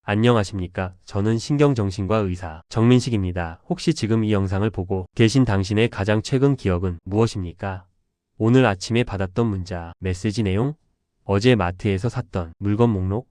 안녕하십니까. 저는 신경정신과 의사 정민식입니다. 혹시 지금 이 영상을 보고 계신 당신의 가장 최근 기억은 무엇입니까? 오늘 아침에 받았던 문자, 메시지 내용? 어제 마트에서 샀던 물건 목록?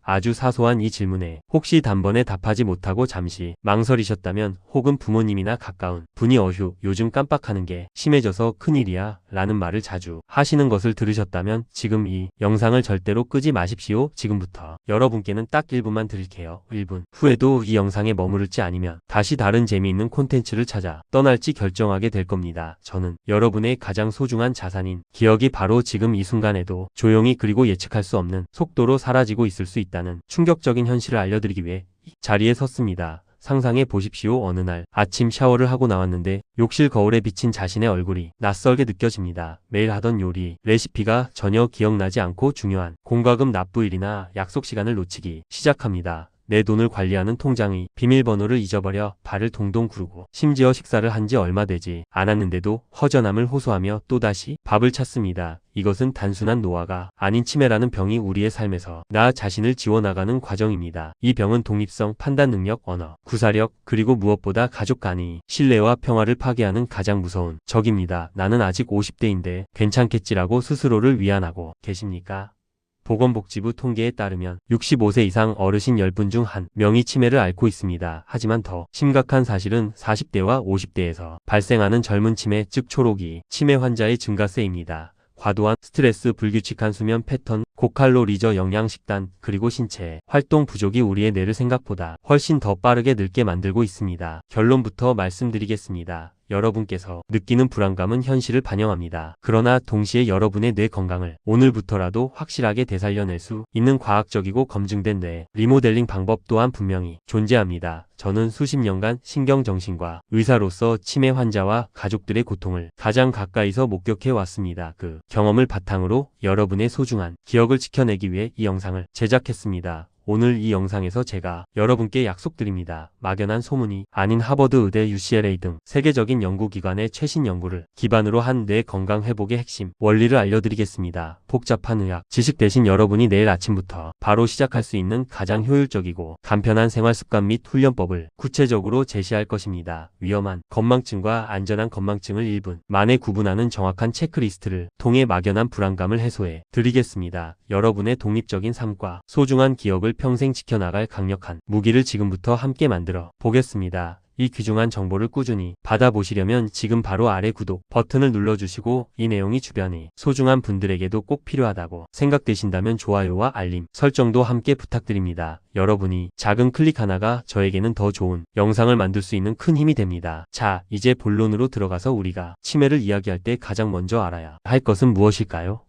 아주 사소한 이 질문에 혹시 단번에 답하지 못하고 잠시 망설이셨다면, 혹은 부모님이나 가까운 분이 어휴 요즘 깜빡하는 게 심해져서 큰일이야 라는 말을 자주 하시는 것을 들으셨다면 지금 이 영상을 절대로 끄지 마십시오. 지금부터 여러분께는 딱 1분만 드릴게요. 1분 후에도 이 영상에 머무를지 아니면 다시 다른 재미있는 콘텐츠를 찾아 떠날지 결정하게 될 겁니다. 저는 여러분의 가장 소중한 자산인 기억이 바로 지금 이 순간에도 조용히, 그리고 예측할 수 없는 속도로 사라지고 있을 수 있다는 충격적인 현실을 알려드리기 위해 이 자리에 섰습니다. 상상해 보십시오. 어느 날 아침 샤워를 하고 나왔는데 욕실 거울에 비친 자신의 얼굴이 낯설게 느껴집니다. 매일 하던 요리 레시피가 전혀 기억나지 않고 중요한 공과금 납부일이나 약속 시간을 놓치기 시작합니다. 내 돈을 관리하는 통장의 비밀번호를 잊어버려 발을 동동 구르고, 심지어 식사를 한 지 얼마 되지 않았는데도 허전함을 호소하며 또다시 밥을 찾습니다. 이것은 단순한 노화가 아닌 치매라는 병이 우리의 삶에서 나 자신을 지워나가는 과정입니다. 이 병은 독립성, 판단 능력, 언어, 구사력, 그리고 무엇보다 가족 간의 신뢰와 평화를 파괴하는 가장 무서운 적입니다. 나는 아직 50대인데 괜찮겠지라고 스스로를 위안하고 계십니까? 보건복지부 통계에 따르면 65세 이상 어르신 10분 중 1명이 치매를 앓고 있습니다. 하지만 더 심각한 사실은 40대와 50대에서 발생하는 젊은 치매, 즉 초록이 치매 환자의 증가세입니다. 과도한 스트레스, 불규칙한 수면 패턴, 고칼로리 저영양 식단, 그리고 신체 활동 부족이 우리의 뇌를 생각보다 훨씬 더 빠르게 늙게 만들고 있습니다. 결론부터 말씀드리겠습니다. 여러분께서 느끼는 불안감은 현실을 반영합니다. 그러나 동시에 여러분의 뇌 건강을 오늘부터라도 확실하게 되살려낼 수 있는 과학적이고 검증된 뇌 리모델링 방법 또한 분명히 존재합니다. 저는 수십 년간 신경정신과 의사로서 치매 환자와 가족들의 고통을 가장 가까이서 목격해 왔습니다. 그 경험을 바탕으로 여러분의 소중한 기억을 지켜내기 위해 이 영상을 제작했습니다. 오늘 이 영상에서 제가 여러분께 약속드립니다. 막연한 소문이 아닌 하버드 의대, UCLA 등 세계적인 연구기관의 최신 연구를 기반으로 한 뇌 건강 회복의 핵심 원리를 알려드리겠습니다. 복잡한 의학 지식 대신 여러분이 내일 아침부터 바로 시작할 수 있는 가장 효율적이고 간편한 생활 습관 및 훈련법을 구체적으로 제시할 것입니다. 위험한 건망증과 안전한 건망증을 1분 만에 구분하는 정확한 체크리스트를 통해 막연한 불안감을 해소해 드리겠습니다. 여러분의 독립적인 삶과 소중한 기억을 평생 지켜나갈 강력한 무기를 지금부터 함께 만들어 보겠습니다. 이 귀중한 정보를 꾸준히 받아보시려면 지금 바로 아래 구독 버튼을 눌러주시고, 이 내용이 주변의 소중한 분들에게도 꼭 필요하다고 생각되신다면 좋아요와 알림 설정도 함께 부탁드립니다. 여러분이 작은 클릭 하나가 저에게는 더 좋은 영상을 만들 수 있는 큰 힘이 됩니다. 자, 이제 본론으로 들어가서 우리가 치매를 이야기할 때 가장 먼저 알아야 할 것은 무엇일까요?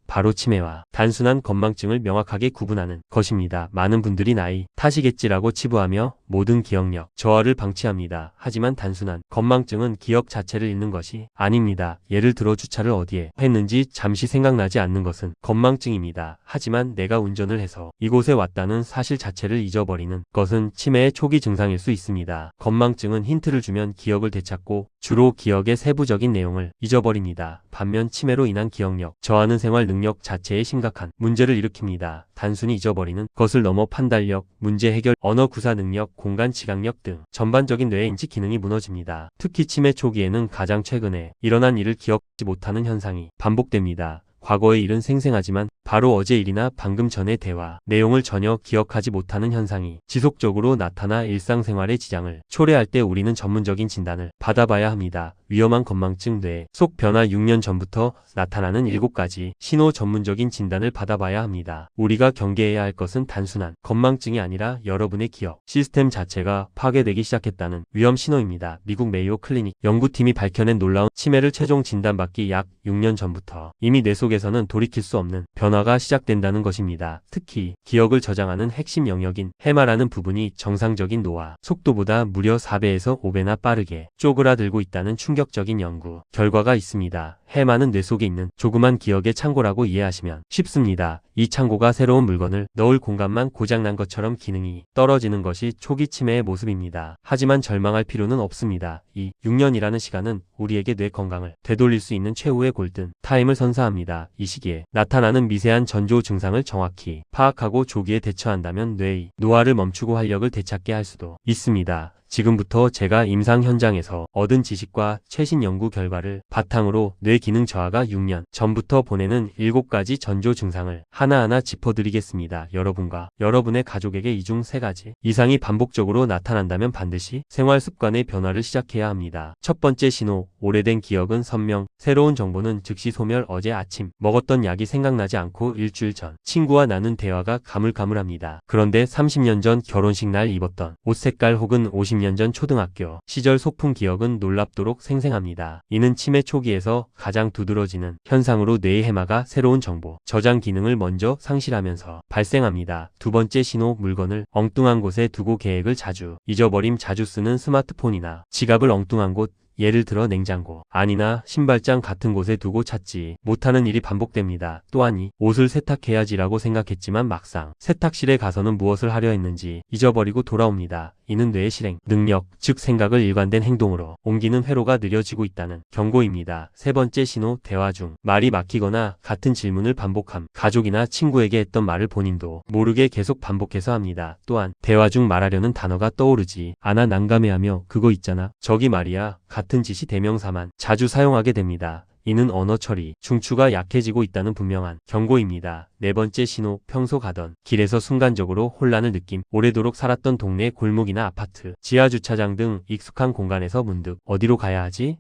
바로 치매와 단순한 건망증을 명확하게 구분하는 것입니다. 많은 분들이 나이 탓이겠지라고 치부하며 모든 기억력 저하를 방치합니다. 하지만 단순한 건망증은 기억 자체를 잃는 것이 아닙니다. 예를 들어 주차를 어디에 했는지 잠시 생각나지 않는 것은 건망증입니다. 하지만 내가 운전을 해서 이곳에 왔다는 사실 자체를 잊어버리는 것은 치매의 초기 증상일 수 있습니다. 건망증은 힌트를 주면 기억을 되찾고 주로 기억의 세부적인 내용을 잊어버립니다. 반면 치매로 인한 기억력 저하는 생활 능력 자체에 심각한 문제를 일으킵니다. 단순히 잊어버리는 것을 넘어 판단력, 문제 해결, 언어 구사 능력, 공간 지각력 등 전반적인 뇌의 인지 기능이 무너집니다. 특히 치매 초기에는 가장 최근에 일어난 일을 기억하지 못하는 현상이 반복됩니다. 과거의 일은 생생하지만 바로 어제 일이나 방금 전의 대화 내용을 전혀 기억하지 못하는 현상이 지속적으로 나타나 일상생활의 지장을 초래할 때 우리는 전문적인 진단을 받아봐야 합니다. 위험한 건망증 뇌 속 변화 6년 전부터 나타나는 7가지 신호 전문적인 진단을 받아봐야 합니다. 우리가 경계해야 할 것은 단순한 건망증이 아니라 여러분의 기억 시스템 자체가 파괴되기 시작했다는 위험 신호입니다. 미국 메이오 클리닉 연구팀이 밝혀낸 놀라운 치매를 최종 진단받기 약 6년 전부터 이미 뇌 속에서는 돌이킬 수 없는 변화가 시작된다는 것입니다. 특히 기억을 저장하는 핵심 영역인 해마라는 부분이 정상적인 노화 속도보다 무려 4배에서 5배나 빠르게 쪼그라들고 있다는 충격 충격적인 연구 결과가 있습니다. 해마는 뇌 속에 있는 조그만 기억의 창고라고 이해하시면 쉽습니다. 이 창고가 새로운 물건을 넣을 공간만 고장난 것처럼 기능이 떨어지는 것이 초기 치매의 모습입니다. 하지만 절망할 필요는 없습니다. 이 6년이라는 시간은 우리에게 뇌 건강을 되돌릴 수 있는 최후의 골든 타임을 선사합니다. 이 시기에 나타나는 미세한 전조 증상을 정확히 파악하고 조기에 대처한다면 뇌의 노화를 멈추고 활력을 되찾게 할 수도 있습니다. 지금부터 제가 임상 현장에서 얻은 지식과 최신 연구 결과를 바탕으로 뇌 기능 저하가 6년 전부터 보내는 7가지 전조 증상을 하나하나 짚어드리겠습니다. 여러분과 여러분의 가족에게 이 중 3가지 이상이 반복적으로 나타난다면 반드시 생활 습관의 변화를 시작해야 합니다. 첫 번째 신호, 오래된 기억은 선명, 새로운 정보는 즉시 소멸. 어제 아침 먹었던 약이 생각나지 않고 일주일 전 친구와 나눈 대화가 가물가물합니다. 그런데 30년 전 결혼식 날 입었던 옷 색깔 혹은 50년 전 초등학교 시절 소풍 기억은 놀랍도록 생생합니다. 이는 치매 초기에서 가장 두드러지는 현상으로 뇌의 해마가 새로운 정보 저장 기능을 먼저 상실하면서 발생합니다. 두 번째 신호, 물건을 엉뚱한 곳에 두고 계획을 자주 잊어버림. 자주 쓰는 스마트폰이나 지갑을 엉뚱한 곳, 예를 들어 냉장고 안이나 신발장 같은 곳에 두고 찾지 못하는 일이 반복됩니다. 또한 이 옷을 세탁해야지라고 생각했지만 막상 세탁실에 가서는 무엇을 하려 했는지 잊어버리고 돌아옵니다. 이는 뇌의 실행 능력, 즉 생각을 일관된 행동으로 옮기는 회로가 느려지고 있다는 경고입니다. 세 번째 신호, 대화 중 말이 막히거나 같은 질문을 반복함. 가족이나 친구에게 했던 말을 본인도 모르게 계속 반복해서 합니다. 또한 대화 중 말하려는 단어가 떠오르지 않아 난감해하며 그거 있잖아, 저기 말이야 같은 지시 대명사만 자주 사용하게 됩니다. 이는 언어 처리 중추가 약해지고 있다는 분명한 경고입니다. 네 번째 신호, 평소 가던 길에서 순간적으로 혼란을 느낌. 오래도록 살았던 동네 골목이나 아파트, 지하주차장 등 익숙한 공간에서 문득 어디로 가야 하지?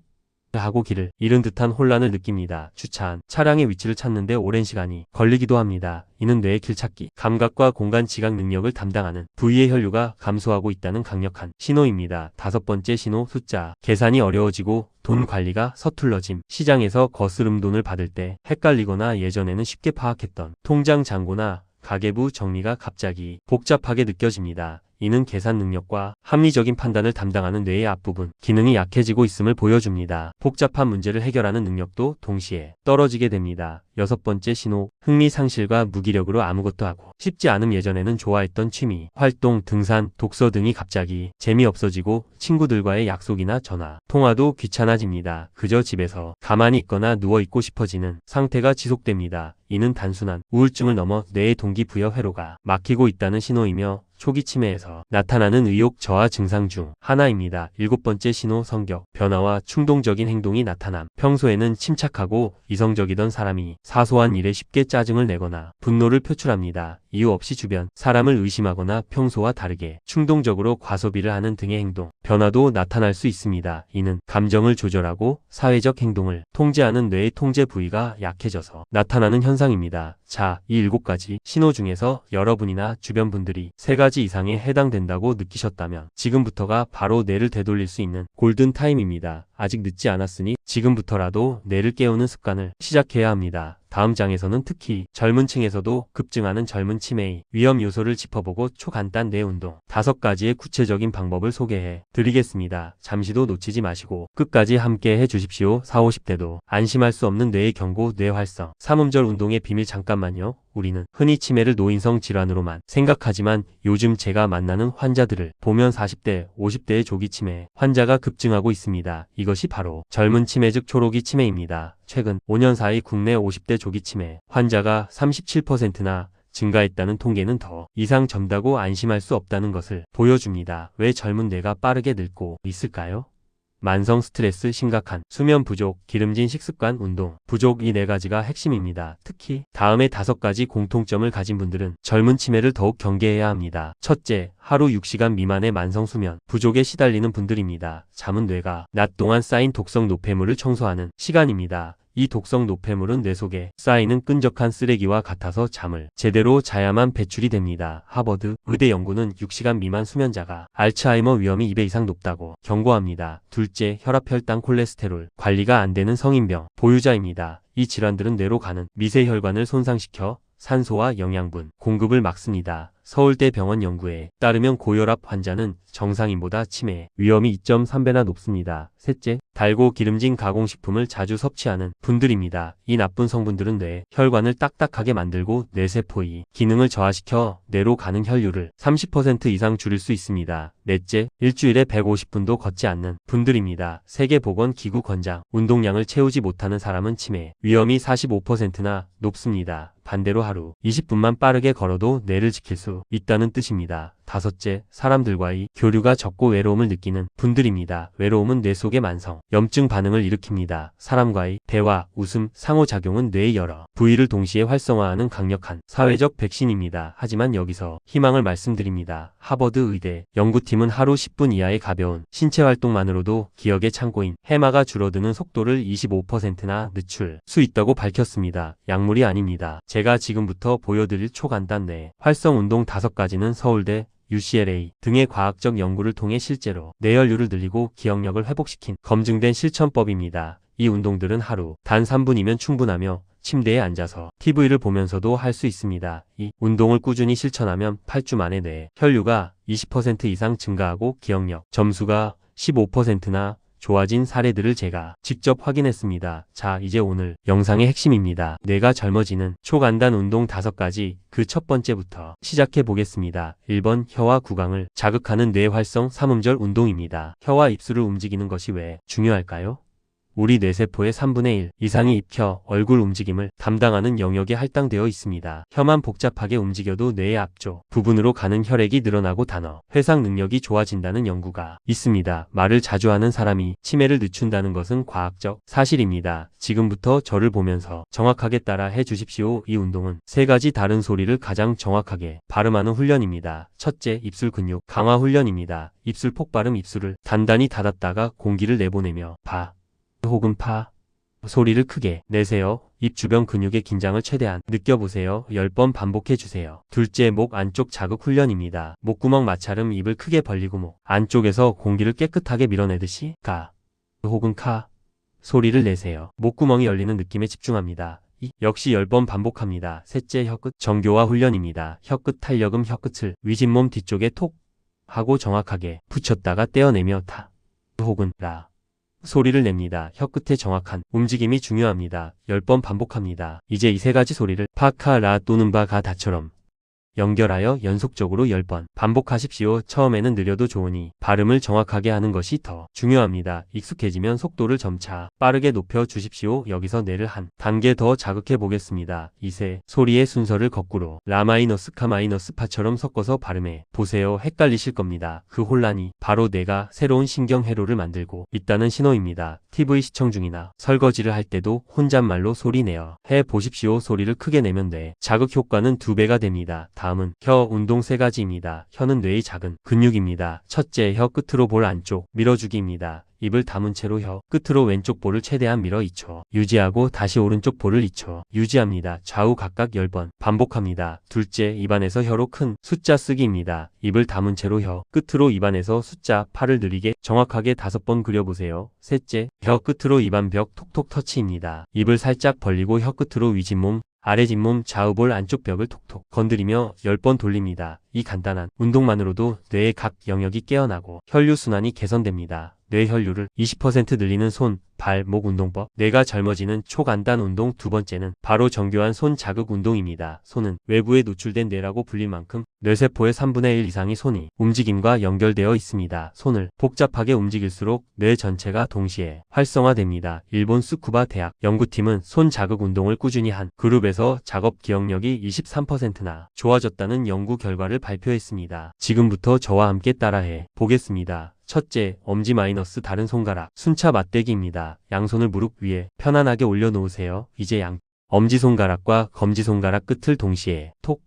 하고 길을 잃은 듯한 혼란을 느낍니다. 주차한 차량의 위치를 찾는데 오랜 시간이 걸리기도 합니다. 이는 뇌의 길찾기 감각과 공간 지각 능력을 담당하는 부위의 혈류가 감소하고 있다는 강력한 신호입니다. 다섯 번째 신호, 숫자 계산이 어려워지고 돈 관리가 서툴러짐. 시장에서 거스름 돈을 받을 때 헷갈리거나 예전에는 쉽게 파악했던 통장 잔고나 가계부 정리가 갑자기 복잡하게 느껴집니다. 이는 계산 능력과 합리적인 판단을 담당하는 뇌의 앞부분 기능이 약해지고 있음을 보여줍니다. 복잡한 문제를 해결하는 능력도 동시에 떨어지게 됩니다. 여섯 번째 신호, 흥미 상실과 무기력으로 아무것도 하고 싶지 않음. 예전에는 좋아했던 취미, 활동, 등산, 독서 등이 갑자기 재미없어지고 친구들과의 약속이나 전화, 통화도 귀찮아집니다. 그저 집에서 가만히 있거나 누워있고 싶어지는 상태가 지속됩니다. 이는 단순한 우울증을 넘어 뇌의 동기부여 회로가 막히고 있다는 신호이며 초기 치매에서 나타나는 의욕 저하 증상 중 하나입니다. 일곱 번째 신호, 성격 변화와 충동적인 행동이 나타남. 평소에는 침착하고 이성적이던 사람이 사소한 일에 쉽게 짜증을 내거나 분노를 표출합니다. 이유 없이 주변 사람을 의심하거나 평소와 다르게 충동적으로 과소비를 하는 등의 행동 변화도 나타날 수 있습니다. 이는 감정을 조절하고 사회적 행동을 통제하는 뇌의 통제 부위가 약해져서 나타나는 현상입니다. 자, 이 7가지 신호 중에서 여러분이나 주변 분들이 3가지 이상에 해당된다고 느끼셨다면 지금부터가 바로 뇌를 되돌릴 수 있는 골든 타임입니다. 아직 늦지 않았으니 지금부터라도 뇌를 깨우는 습관을 시작해야 합니다. 다음 장에서는 특히 젊은 층에서도 급증하는 젊은 치매의 위험 요소를 짚어보고 초간단 뇌 운동 5가지의 구체적인 방법을 소개해 드리겠습니다. 잠시도 놓치지 마시고 끝까지 함께 해주십시오. 40, 50대도 안심할 수 없는 뇌의 경고, 뇌활성 3음절 운동의 비밀. 잠깐만요. 우리는 흔히 치매를 노인성 질환으로만 생각하지만 요즘 제가 만나는 환자들을 보면 40대, 50대의 조기 치매 환자가 급증하고 있습니다. 이것이 바로 젊은 치매 즉 초록이 치매입니다. 최근 5년 사이 국내 50대 조기 치매 환자가 37%나 증가했다는 통계는 더 이상 젊다고 안심할 수 없다는 것을 보여줍니다. 왜 젊은 뇌가 빠르게 늙고 있을까요? 만성 스트레스, 심각한 수면 부족, 기름진 식습관, 운동 부족, 이 4가지가 핵심입니다. 특히 다음의 5가지 공통점을 가진 분들은 젊은 치매를 더욱 경계해야 합니다. 첫째, 하루 6시간 미만의 만성 수면 부족에 시달리는 분들입니다. 잠은 뇌가 낮 동안 쌓인 독성 노폐물을 청소하는 시간입니다. 이 독성 노폐물은 뇌 속에 쌓이는 끈적한 쓰레기와 같아서 잠을 제대로 자야만 배출이 됩니다. 하버드 의대 연구는 6시간 미만 수면자가 알츠하이머 위험이 2배 이상 높다고 경고합니다. 둘째, 혈압, 혈당, 콜레스테롤 관리가 안 되는 성인병 보유자입니다. 이 질환들은 뇌로 가는 미세혈관을 손상시켜 산소와 영양분 공급을 막습니다. 서울대병원 연구에 따르면 고혈압 환자는 정상인보다 치매 위험이 2.3배나 높습니다. 셋째, 달고 기름진 가공식품을 자주 섭취하는 분들입니다. 이 나쁜 성분들은 뇌, 혈관을 딱딱하게 만들고 뇌세포의 기능을 저하시켜 뇌로 가는 혈류를 30% 이상 줄일 수 있습니다. 넷째, 일주일에 150분도 걷지 않는 분들입니다. 세계보건기구 권장, 운동량을 채우지 못하는 사람은 치매 위험이 45%나 높습니다. 반대로 하루 20분만 빠르게 걸어도 뇌를 지킬 수 있다는 뜻입니다. 다섯째, 사람들과의 교류가 적고 외로움을 느끼는 분들입니다. 외로움은 뇌 속의 만성, 염증 반응을 일으킵니다. 사람과의 대화, 웃음, 상호작용은 뇌의 여러 부위를 동시에 활성화하는 강력한 사회적 백신입니다. 하지만 여기서 희망을 말씀드립니다. 하버드 의대 연구팀은 하루 10분 이하의 가벼운 신체 활동만으로도 기억의 창고인 해마가 줄어드는 속도를 25%나 늦출 수 있다고 밝혔습니다. 약물이 아닙니다. 제가 지금부터 보여드릴 초간단 뇌 활성 운동 5가지는 서울대 UCLA 등의 과학적 연구를 통해 실제로 뇌혈류를 늘리고 기억력을 회복시킨 검증된 실천법입니다. 이 운동들은 하루 단 3분이면 충분하며 침대에 앉아서 TV를 보면서도 할 수 있습니다. 이 운동을 꾸준히 실천하면 8주 만에 뇌 혈류가 20% 이상 증가하고 기억력 점수가 15%나 좋아진 사례들을 제가 직접 확인했습니다. 자, 이제 오늘 영상의 핵심입니다. 뇌가 젊어지는 초간단 운동 5가지, 그 첫 번째부터 시작해 보겠습니다. 1번, 혀와 구강을 자극하는 뇌 활성 3음절 운동입니다. 혀와 입술을 움직이는 것이 왜 중요할까요? 우리 뇌세포의 3분의 1 이상이 입, 혀, 얼굴 움직임을 담당하는 영역에 할당되어 있습니다. 혀만 복잡하게 움직여도 뇌의 앞쪽 부분으로 가는 혈액이 늘어나고 단어 회상 능력이 좋아진다는 연구가 있습니다. 말을 자주 하는 사람이 치매를 늦춘다는 것은 과학적 사실입니다. 지금부터 저를 보면서 정확하게 따라 해 주십시오. 이 운동은 3가지 다른 소리를 가장 정확하게 발음하는 훈련입니다. 첫째, 입술 근육 강화 훈련입니다. 입술 폭발음, 입술을 단단히 닫았다가 공기를 내보내며 바 혹은 파 소리를 크게 내세요. 입 주변 근육의 긴장을 최대한 느껴보세요. 10번 반복해 주세요. 둘째, 목 안쪽 자극 훈련입니다. 목구멍 마찰음, 입을 크게 벌리고 목 안쪽에서 공기를 깨끗하게 밀어내듯이 가 혹은 카 소리를 내세요. 목구멍이 열리는 느낌에 집중합니다. 역시 10번 반복합니다. 셋째, 혀끝 정교화 훈련입니다. 혀끝 탄력음, 혀끝을 위진몸 뒤쪽에 톡 하고 정확하게 붙였다가 떼어내며 타 혹은 라 소리를 냅니다. 혀끝의 정확한 움직임이 중요합니다. 10번 반복합니다. 이제 이 3가지 소리를 파, 카, 라 또는 바, 가, 다처럼 연결하여 연속적으로 10번 반복하십시오. 처음에는 느려도 좋으니 발음을 정확하게 하는 것이 더 중요합니다. 익숙해지면 속도를 점차 빠르게 높여 주십시오. 여기서 뇌를 한 단계 더 자극해 보겠습니다. 이세 소리의 순서를 거꾸로 라 마이너스 카 마이너스 파처럼 섞어서 발음해 보세요. 헷갈리실 겁니다. 그 혼란이 바로 뇌가 새로운 신경 회로를 만들고 있다는 신호입니다. TV 시청 중이나 설거지를 할 때도 혼잣말로 소리 내어 해 보십시오. 소리를 크게 내면 뇌 자극 효과는 2배가 됩니다. 다음은 혀 운동 3가지입니다. 혀는 뇌의 작은 근육입니다. 첫째, 혀 끝으로 볼 안쪽 밀어주기입니다. 입을 다문 채로 혀 끝으로 왼쪽 볼을 최대한 밀어 2초 유지하고 다시 오른쪽 볼을 2초 유지합니다. 좌우 각각 10번 반복합니다. 둘째, 입안에서 혀로 큰 숫자 쓰기입니다. 입을 다문 채로 혀 끝으로 입안에서 숫자 8을 느리게 정확하게 5번 그려보세요. 셋째, 혀 끝으로 입안 벽 톡톡 터치입니다. 입을 살짝 벌리고 혀 끝으로 위진몸 아래 진몸 좌우볼 안쪽 벽을 톡톡 건드리며 10번 돌립니다. 이 간단한 운동만으로도 뇌의 각 영역이 깨어나고 혈류순환이 개선됩니다. 뇌 혈류를 20% 늘리는 손, 발, 목 운동법. 뇌가 젊어지는 초간단 운동 2번째는 바로 정교한 손 자극 운동입니다. 손은 외부에 노출된 뇌라고 불릴 만큼 뇌세포의 3분의 1 이상이 손이 움직임과 연결되어 있습니다. 손을 복잡하게 움직일수록 뇌 전체가 동시에 활성화됩니다. 일본 스쿠바 대학 연구팀은 손 자극 운동을 꾸준히 한 그룹에서 작업 기억력이 23%나 좋아졌다는 연구 결과를 발표했습니다. 지금부터 저와 함께 따라해 보겠습니다. 첫째, 엄지 마이너스 다른 손가락 순차 맞대기입니다. 양손을 무릎 위에 편안하게 올려놓으세요. 이제 엄지손가락과 검지손가락 끝을 동시에 톡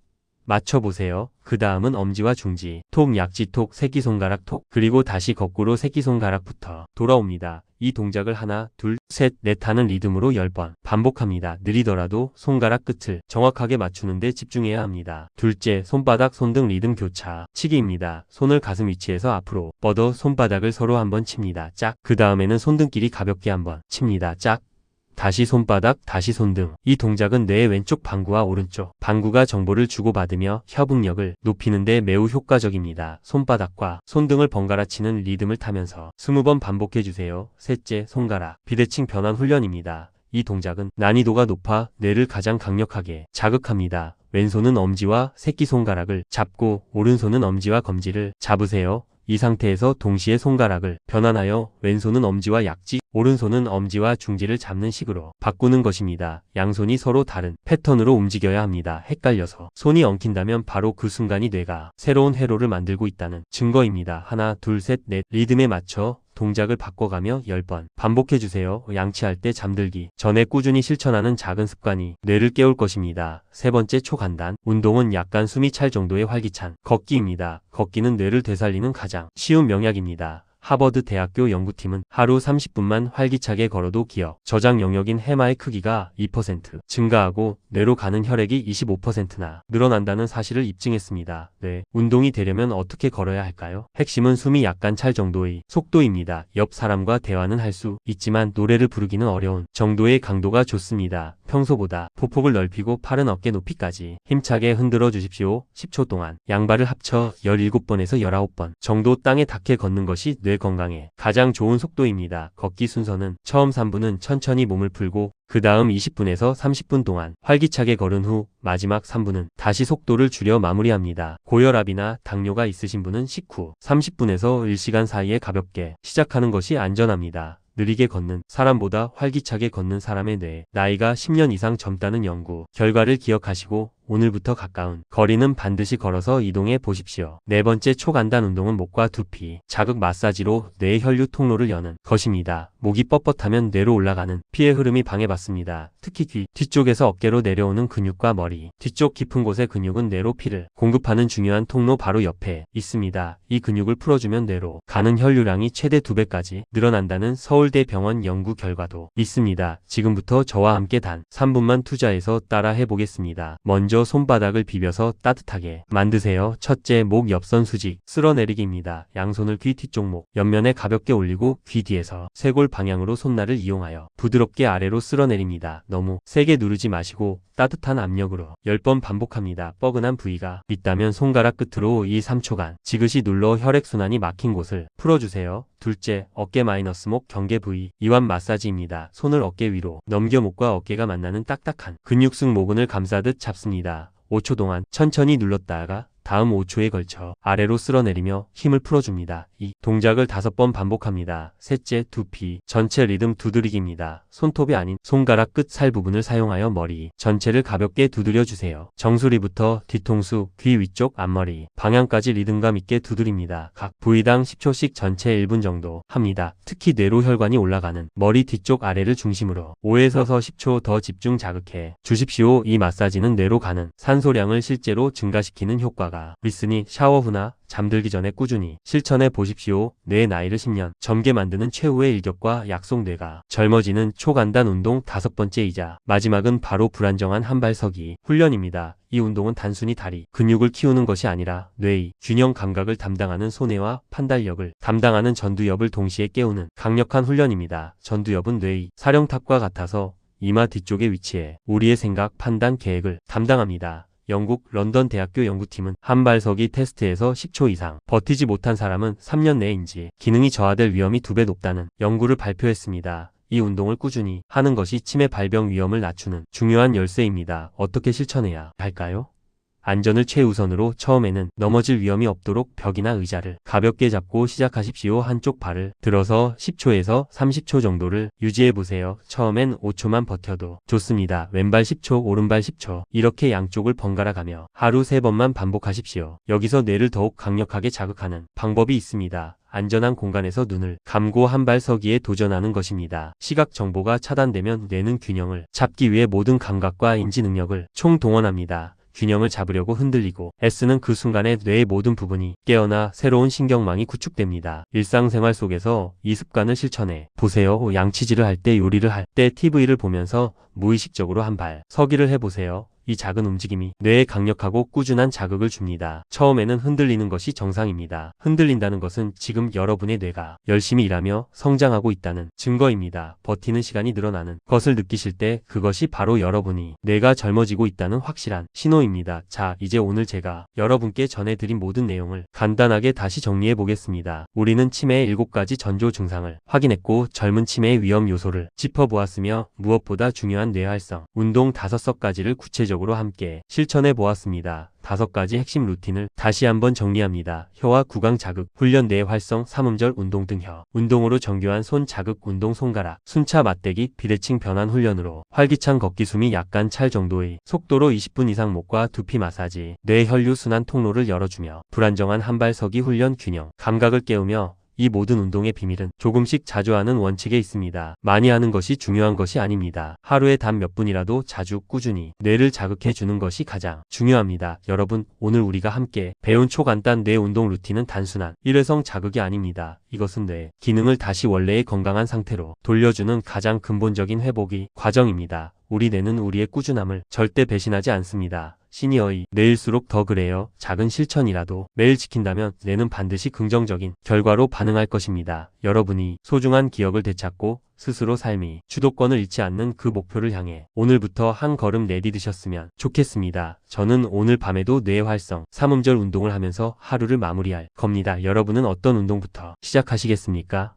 맞춰보세요. 그 다음은 엄지와 중지, 톡, 약지, 톡, 새끼손가락 톡, 그리고 다시 거꾸로 새끼손가락부터 돌아옵니다. 이 동작을 하나, 둘, 셋, 넷 하는 리듬으로 10번 반복합니다. 느리더라도 손가락 끝을 정확하게 맞추는데 집중해야 합니다. 둘째, 손바닥, 손등 리듬 교차 치기입니다. 손을 가슴 위치에서 앞으로 뻗어 손바닥을 서로 한번 칩니다. 짝. 그 다음에는 손등끼리 가볍게 한번 칩니다. 짝. 다시 손바닥, 다시 손등. 이 동작은 뇌의 왼쪽 방구와 오른쪽 방구가 정보를 주고받으며 협응력을 높이는 데 매우 효과적입니다. 손바닥과 손등을 번갈아 치는 리듬을 타면서 20번 반복해 주세요. 셋째, 손가락 비대칭 변환 훈련입니다. 이 동작은 난이도가 높아 뇌를 가장 강력하게 자극합니다. 왼손은 엄지와 새끼손가락을 잡고 오른손은 엄지와 검지를 잡으세요. 이 상태에서 동시에 손가락을 변환하여 왼손은 엄지와 약지, 오른손은 엄지와 중지를 잡는 식으로 바꾸는 것입니다. 양손이 서로 다른 패턴으로 움직여야 합니다. 헷갈려서 손이 엉킨다면 바로 그 순간이 뇌가 새로운 회로를 만들고 있다는 증거입니다. 하나, 둘, 셋, 넷 리듬에 맞춰 동작을 바꿔가며 10번 반복해주세요. 양치할 때 잠들기 전에 꾸준히 실천하는 작은 습관이 뇌를 깨울 것입니다. 세 번째, 초간단 운동은 약간 숨이 찰 정도의 활기찬 걷기입니다. 걷기는 뇌를 되살리는 가장 쉬운 명약입니다. 하버드 대학교 연구팀은 하루 30분만 활기차게 걸어도 기억 저장 영역인 해마의 크기가 2% 증가하고 뇌로 가는 혈액이 25%나 늘어난다는 사실을 입증했습니다. 네, 운동이 되려면 어떻게 걸어야 할까요? 핵심은 숨이 약간 찰 정도의 속도입니다. 옆 사람과 대화는 할 수 있지만 노래를 부르기는 어려운 정도의 강도가 좋습니다. 평소보다 포폭을 넓히고 팔은 어깨 높이까지 힘차게 흔들어 주십시오. 10초 동안 양발을 합쳐 17번에서 19번 정도 땅에 닿게 걷는 것이 뇌 건강에 가장 좋은 속도입니다. 걷기 순서는 처음 3분은 천천히 몸을 풀고 그 다음 20분에서 30분 동안 활기차게 걸은 후 마지막 3분은 다시 속도를 줄여 마무리합니다. 고혈압이나 당뇨가 있으신 분은 식후 30분에서 1시간 사이에 가볍게 시작하는 것이 안전합니다. 느리게 걷는 사람보다 활기차게 걷는 사람의 뇌 나이가 10년 이상 젊다는 연구 결과를 기억하시고 오늘부터 가까운 거리는 반드시 걸어서 이동해 보십시오. 네 번째, 초간단 운동은 목과 두피 자극 마사지로 뇌의 혈류 통로를 여는 것입니다. 목이 뻣뻣하면 뇌로 올라가는 피의 흐름이 방해받습니다. 특히 귀 뒤쪽에서 어깨로 내려오는 근육과 머리 뒤쪽 깊은 곳의 근육은 뇌로 피를 공급하는 중요한 통로 바로 옆에 있습니다. 이 근육을 풀어주면 뇌로 가는 혈류량이 최대 2배까지 늘어난다는 서울대병원 연구 결과도 있습니다. 지금부터 저와 함께 단 3분만 투자해서 따라 해보겠습니다. 먼저 손바닥을 비벼서 따뜻하게 만드세요. 첫째, 목 옆선 수직 쓸어내리기입니다. 양손을 귀 뒤쪽 목 옆면에 가볍게 올리고 귀 뒤에서 쇄골 방향으로 손날을 이용하여 부드럽게 아래로 쓸어내립니다. 너무 세게 누르지 마시고 따뜻한 압력으로 10번 반복합니다. 뻐근한 부위가 있다면 손가락 끝으로 2-3초간 지그시 눌러 혈액순환이 막힌 곳을 풀어주세요. 둘째, 어깨 마이너스 목 경계 부위 이완 마사지입니다. 손을 어깨 위로 넘겨 목과 어깨가 만나는 딱딱한 근육층 모근을 감싸듯 잡습니다. 5초 동안 천천히 눌렀다가 다음 5초에 걸쳐 아래로 쓸어내리며 힘을 풀어줍니다. 이 동작을 5번 반복합니다. 셋째, 두피 전체 리듬 두드리기입니다. 손톱이 아닌 손가락 끝 살 부분을 사용하여 머리 전체를 가볍게 두드려주세요. 정수리부터 뒤통수, 귀 위쪽, 앞머리 방향까지 리듬감 있게 두드립니다. 각 부위당 10초씩 전체 1분 정도 합니다. 특히 뇌로 혈관이 올라가는 머리 뒤쪽 아래를 중심으로 5에서 10초 더 집중 자극해 주십시오. 이 마사지는 뇌로 가는 산소량을 실제로 증가시키는 효과가 있으니 샤워 후나 잠들기 전에 꾸준히 실천해 보십시오. 뇌의 나이를 10년 젊게 만드는 최후의 일격과 약속 뇌가 젊어지는 초간단 운동 5번째이자 마지막은 바로 불안정한 한발서기 훈련입니다. 이 운동은 단순히 다리 근육을 키우는 것이 아니라 뇌의 균형 감각을 담당하는 소뇌와 판단력을 담당하는 전두엽을 동시에 깨우는 강력한 훈련입니다. 전두엽은 뇌의 사령탑과 같아서 이마 뒤쪽에 위치해 우리의 생각, 판단, 계획을 담당합니다. 영국 런던 대학교 연구팀은 한발서기 테스트에서 10초 이상 버티지 못한 사람은 3년 내에 인지 기능이 저하될 위험이 2배 높다는 연구를 발표했습니다. 이 운동을 꾸준히 하는 것이 치매 발병 위험을 낮추는 중요한 열쇠입니다. 어떻게 실천해야 할까요? 안전을 최우선으로 처음에는 넘어질 위험이 없도록 벽이나 의자를 가볍게 잡고 시작하십시오. 한쪽 발을 들어서 10초에서 30초 정도를 유지해보세요. 처음엔 5초만 버텨도 좋습니다. 왼발 10초, 오른발 10초 이렇게 양쪽을 번갈아 가며 하루 3번만 반복하십시오. 여기서 뇌를 더욱 강력하게 자극하는 방법이 있습니다. 안전한 공간에서 눈을 감고 한발서기에 도전하는 것입니다. 시각 정보가 차단되면 뇌는 균형을 잡기 위해 모든 감각과 인지 능력을 총동원합니다. 균형을 잡으려고 흔들리고 애쓰는 그 순간에 뇌의 모든 부분이 깨어나 새로운 신경망이 구축됩니다. 일상생활 속에서 이 습관을 실천해 보세요. 양치질을 할 때, 요리를 할 때 TV를 보면서 무의식적으로 한발 서기를 해보세요. 이 작은 움직임이 뇌에 강력하고 꾸준한 자극을 줍니다. 처음에는 흔들리는 것이 정상입니다. 흔들린다는 것은 지금 여러분의 뇌가 열심히 일하며 성장하고 있다는 증거입니다. 버티는 시간이 늘어나는 것을 느끼실 때 그것이 바로 여러분이 뇌가 젊어지고 있다는 확실한 신호입니다. 자, 이제 오늘 제가 여러분께 전해드린 모든 내용을 간단하게 다시 정리해 보겠습니다. 우리는 치매의 7가지 전조 증상을 확인했고 젊은 치매의 위험 요소를 짚어보았으며 무엇보다 중요한 뇌활성, 운동 5가지를 구체적으로 함께 실천해 보았습니다. 5가지 핵심 루틴을 다시 한번 정리합니다. 혀와 구강 자극, 훈련 뇌 활성, 삼음절 운동 등 혀 운동으로 정교한 손 자극 운동, 손가락, 순차 맞대기, 비대칭 변환 훈련으로 활기찬 걷기, 숨이 약간 찰 정도의 속도로 20분 이상 목과 두피 마사지, 뇌 혈류 순환 통로를 열어주며 불안정한 한발서기 훈련, 균형 감각을 깨우며 이 모든 운동의 비밀은 조금씩 자주 하는 원칙에 있습니다. 많이 하는 것이 중요한 것이 아닙니다. 하루에 단 몇 분이라도 자주 꾸준히 뇌를 자극해 주는 것이 가장 중요합니다. 여러분, 오늘 우리가 함께 배운 초간단 뇌 운동 루틴은 단순한 일회성 자극이 아닙니다. 이것은 뇌 기능을 다시 원래의 건강한 상태로 돌려주는 가장 근본적인 회복의 과정입니다. 우리 뇌는 우리의 꾸준함을 절대 배신하지 않습니다. 시니어의 뇌일수록 더 그래요. 작은 실천이라도 매일 지킨다면 뇌는 반드시 긍정적인 결과로 반응할 것입니다. 여러분이 소중한 기억을 되찾고 스스로 삶의 주도권을 잃지 않는 그 목표를 향해 오늘부터 한 걸음 내디디셨으면 좋겠습니다. 저는 오늘 밤에도 뇌 활성, 삼음절 운동을 하면서 하루를 마무리할 겁니다. 여러분은 어떤 운동부터 시작하시겠습니까?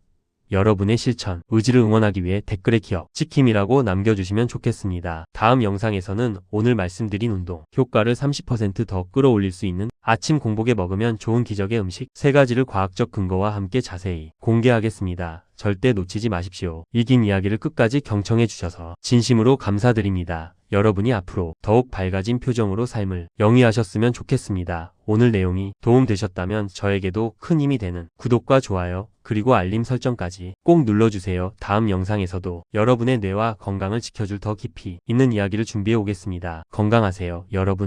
여러분의 실천, 의지를 응원하기 위해 댓글에 기억, 지킴이라고 남겨주시면 좋겠습니다. 다음 영상에서는 오늘 말씀드린 운동 효과를 30% 더 끌어올릴 수 있는 아침 공복에 먹으면 좋은 기적의 음식 3가지를 과학적 근거와 함께 자세히 공개하겠습니다. 절대 놓치지 마십시오. 이 긴 이야기를 끝까지 경청해 주셔서 진심으로 감사드립니다. 여러분이 앞으로 더욱 밝아진 표정으로 삶을 영위하셨으면 좋겠습니다. 오늘 내용이 도움되셨다면 저에게도 큰 힘이 되는 구독과 좋아요, 그리고 알림 설정까지 꼭 눌러주세요. 다음 영상에서도 여러분의 뇌와 건강을 지켜줄 더 깊이 있는 이야기를 준비해 오겠습니다. 건강하세요, 여러분.